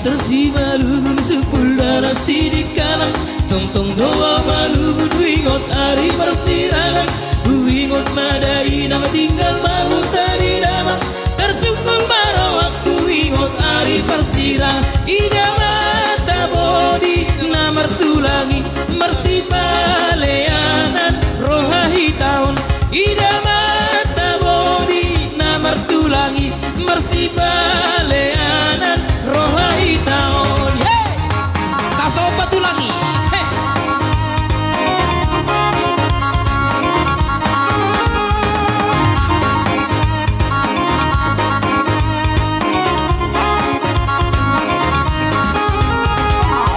tersi malugun sepulda sidikalang tong doa malugun wingot ari persirangan wingot madai nang tinggal mau tadi damang tersungkul maro aku wingot ari persirangan ida mata bodi na mertulangi mersipaleanan rohahi tahun ida mata bodi na mertulangi mersipaleanan rohahi tahun Tak sobat tulangi.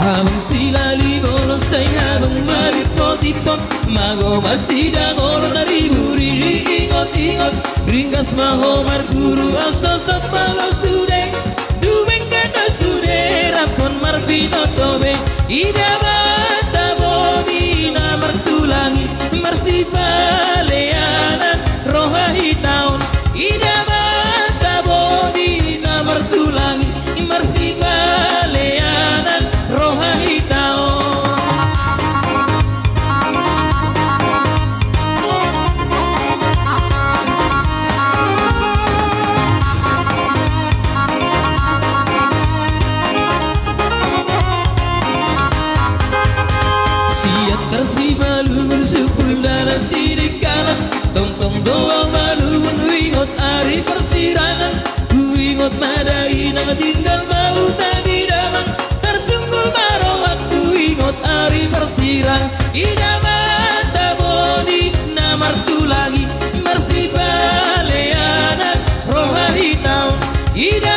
Habang sila libolo say habang maripot-ipot mago masida goro na riburi ingot-ingot ringkas mahomar guru ang sosok malo sude dumeng kata sude rapon marbino tobe ida mata bobi na martulangi marsipaleanan rohahi taon ida mata bobi na martulangi marsipaleanan rohahi taon siat tersi malugun sepulda sidikalang tong doa malugun wingot ari persirangan wingot madai nang tinggal mau tadi damang tersungkul maro aku wingot ari persirang ida mata bodi na martulangi marsipaleanan rohahi taun ida